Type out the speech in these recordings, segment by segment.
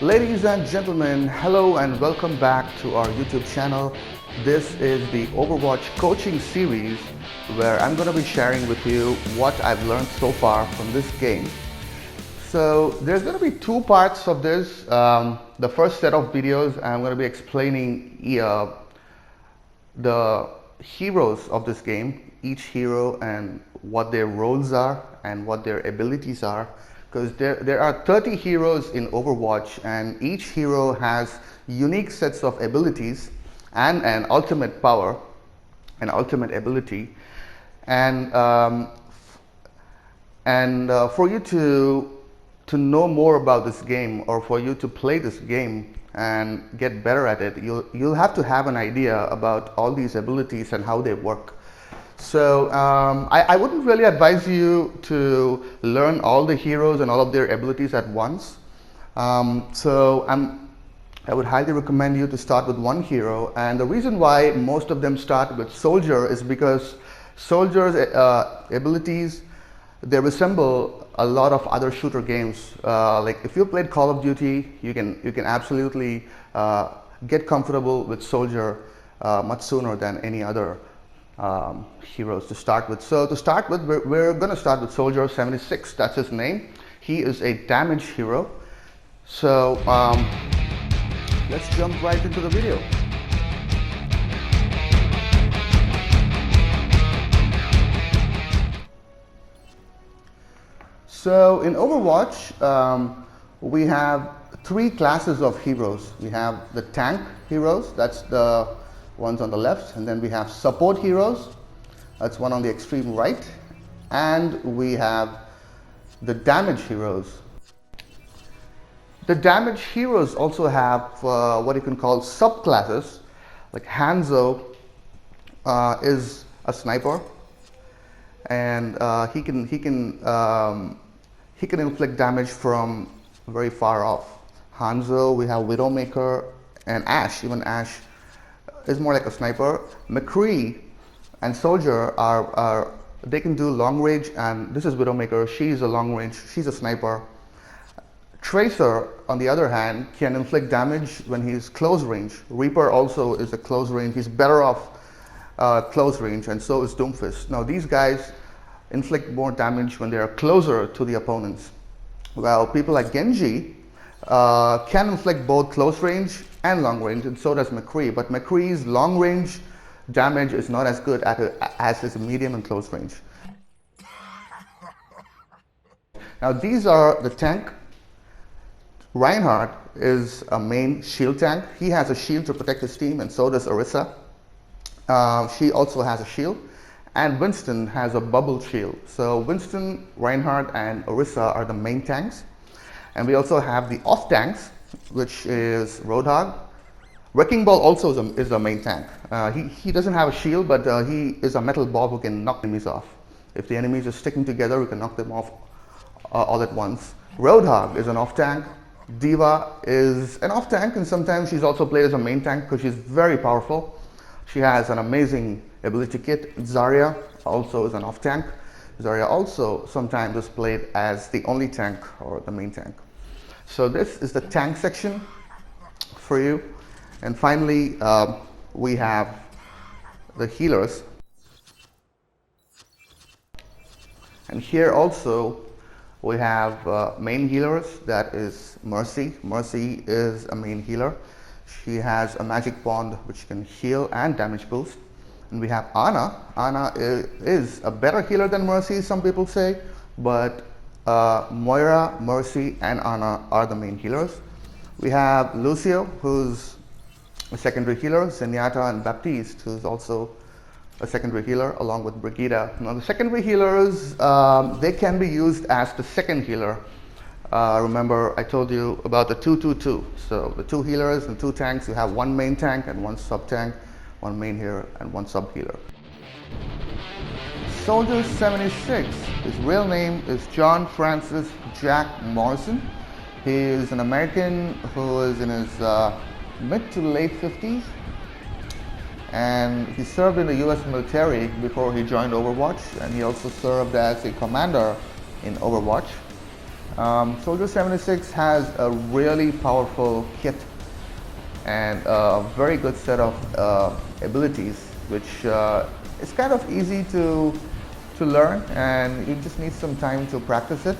Ladies and gentlemen, hello and welcome back to our YouTube channel. This is the Overwatch Coaching Series where I'm going to be sharing with you what I've learned so far from this game. So there's going to be two parts of this. The first set of videos, I'm going to be explaining the heroes of this game, each hero and what their roles are and what their abilities are. Because there are 30 heroes in Overwatch and each hero has unique sets of abilities and an ultimate power, an ultimate ability. And for you to know more about this game, or for you to play this game and get better at it, you'll have to have an idea about all these abilities and how they work. So I wouldn't really advise you to learn all the heroes and all of their abilities at once. I would highly recommend you to start with one hero, and the reason why most of them start with Soldier is because Soldier's abilities, they resemble a lot of other shooter games. Like if you played Call of Duty, you can absolutely get comfortable with Soldier much sooner than any other heroes to start with. So to start with, we're going to start with Soldier 76. That's his name. He is a damage hero. So let's jump right into the video. So in Overwatch, we have three classes of heroes. We have the tank heroes, that's the ones on the left, and then we have support heroes, that's one on the extreme right, and we have the damage heroes. The damage heroes also have what you can call subclasses, like Hanzo is a sniper, and he can inflict damage from very far off. Hanzo, we have Widowmaker, and Ashe. Even Ashe is more like a sniper. McCree and Soldier they can do long range, and this is Widowmaker. She's a long range. She's a sniper. Tracer, on the other hand, can inflict damage when he's close range. Reaper also is a close range. He's better off close range, and so is Doomfist. Now these guys inflict more damage when they are closer to the opponents. Well, people like Genji can inflict both close range and long range, and so does McCree. But McCree's long range damage is not as good as his medium and close range. Now these are the tank. Reinhardt is a main shield tank. He has a shield to protect his team, and so does Orisa. She also has a shield. And Winston has a bubble shield. So Winston, Reinhardt, and Orisa are the main tanks. And we also have the off tanks, which is Roadhog. Wrecking Ball also is a main tank. He doesn't have a shield, but he is a metal ball who can knock enemies off. If the enemies are sticking together, we can knock them off all at once. Roadhog is an off tank. Diva is an off tank, and sometimes she's also played as a main tank because she's very powerful. She has an amazing ability kit. Zarya also is an off tank. Zarya also sometimes is played as the only tank or the main tank. So this is the tank section for you. And finally, we have the healers. And here also we have main healers. That is Mercy. Mercy is a main healer. She has a magic wand which can heal and damage boost. And we have Ana. Ana is a better healer than Mercy, some people say, but Moira, Mercy, and Ana are the main healers. We have Lucio, who's a secondary healer, Zenyatta and Baptiste, who's also a secondary healer, along with Brigitte. Now the secondary healers, they can be used as the second healer. Remember, I told you about the 2-2-2. So the two healers and two tanks, you have one main tank and one sub tank, one main healer and one sub healer. Soldier 76, his real name is John Francis Jack Morrison. He is an American who is in his mid to late 50s, and he served in the US military before he joined Overwatch, and he also served as a commander in Overwatch. Soldier 76 has a really powerful kit and a very good set of abilities, which is kind of easy to learn, and you just need some time to practice it.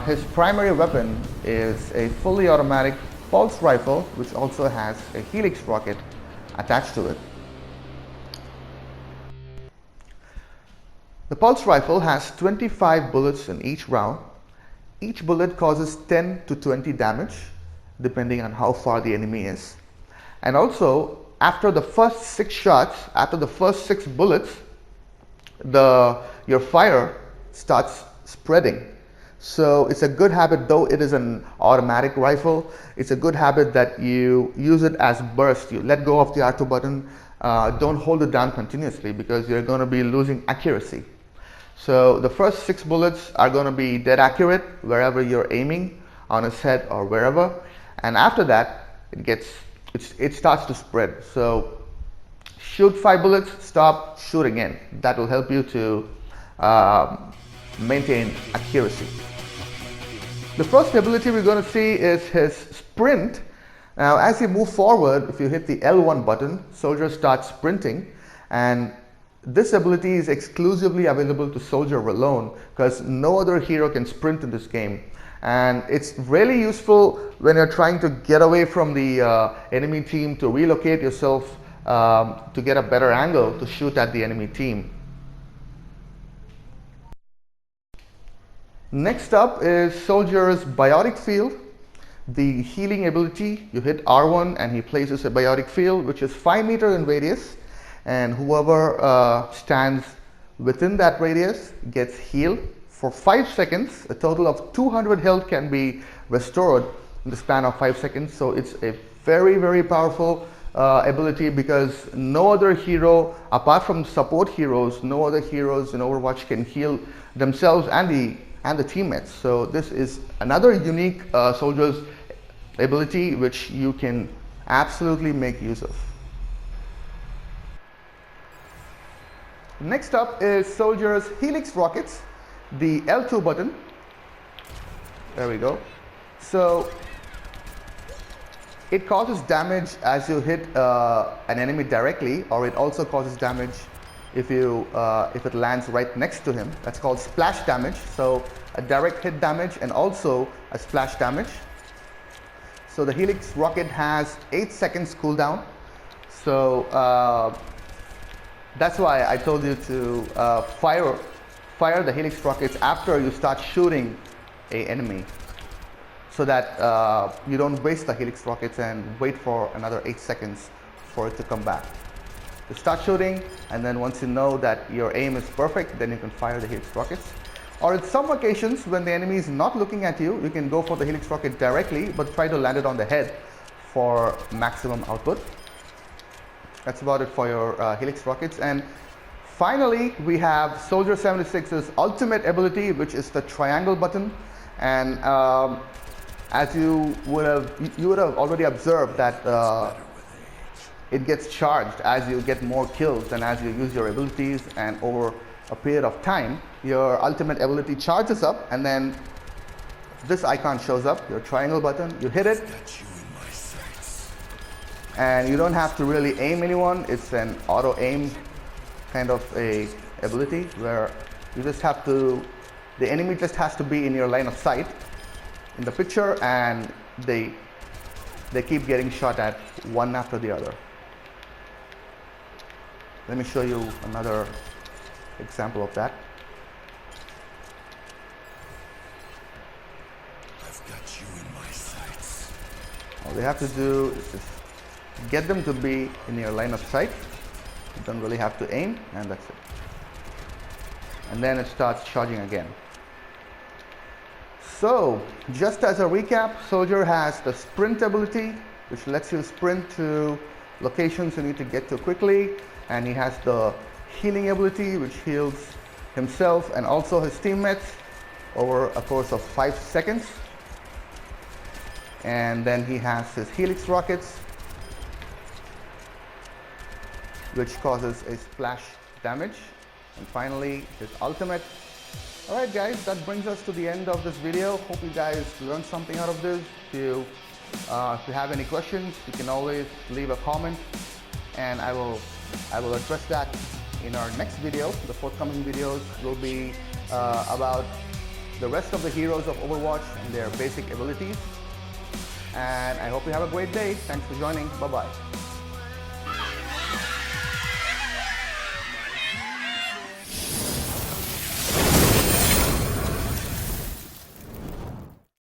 His primary weapon is a fully automatic pulse rifle, which also has a helix rocket attached to it. The pulse rifle has 25 bullets in each round. Each bullet causes 10 to 20 damage, depending on how far the enemy is. And also, after the first 6 shots, after the first 6 bullets, your fire starts spreading. So it's a good habit, though it is an automatic rifle, it's a good habit that you use it as burst. You let go of the R2 button, don't hold it down continuously, because you're going to be losing accuracy. So the first 6 bullets are going to be dead accurate wherever you're aiming, on his head or wherever, and after that it starts to spread. So shoot 5 bullets, stop, shoot again. That will help you to maintain accuracy. The first ability we're going to see is his sprint. Now, as you move forward, if you hit the L1 button, soldier starts sprinting, and this ability is exclusively available to Soldier alone, because no other hero can sprint in this game. And it's really useful when you're trying to get away from the enemy team, to relocate yourself to get a better angle to shoot at the enemy team. Next up is Soldier's Biotic Field. The healing ability, you hit R1 and he places a biotic field which is 5 meters in radius, and whoever stands within that radius gets healed for 5 seconds. A total of 200 health can be restored in the span of 5 seconds. So it's a very, very powerful ability, because no other hero, apart from support heroes, no other heroes in Overwatch can heal themselves and the teammates. So this is another unique Soldier's ability which you can absolutely make use of. Next up is Soldier's Helix Rockets, the L2 button. There we go. So it causes damage as you hit an enemy directly, or it also causes damage if it lands right next to him. That's called splash damage. So a direct hit damage and also a splash damage. So the Helix Rocket has 8 seconds cooldown. So that's why I told you to fire the Helix Rockets after you start shooting an enemy, so that you don't waste the Helix Rockets and wait for another 8 seconds for it to come back. You start shooting, and then once you know that your aim is perfect, then you can fire the Helix Rockets. Or in some occasions, when the enemy is not looking at you, you can go for the Helix Rocket directly, but try to land it on the head for maximum output. That's about it for your Helix Rockets. And finally, we have Soldier 76's ultimate ability, which is the triangle button. And as you would have already observed that it gets charged as you get more kills and as you use your abilities, and over a period of time, your ultimate ability charges up, and then this icon shows up, your triangle button. You hit it, and you don't have to really aim anyone. It's an auto aim kind of a ability where you just have to, the enemy just has to be in your line of sight in the picture, and they keep getting shot at one after the other. Let me show you another example of that. I've got you in my sights. All they have to do is just get them to be in your line of sight. You don't really have to aim, and that's it. And then it starts charging again. So, just as a recap, Soldier has the sprint ability, which lets you sprint to locations you need to get to quickly, and he has the healing ability, which heals himself and also his teammates over a course of 5 seconds. And then he has his Helix Rockets, which causes a splash damage. And finally, his ultimate, Alright guys, that brings us to the end of this video. Hope you guys learned something out of this. If you have any questions, you can always leave a comment and I will address that in our next video. The forthcoming videos will be about the rest of the heroes of Overwatch and their basic abilities. And I hope you have a great day. Thanks for joining. Bye-bye.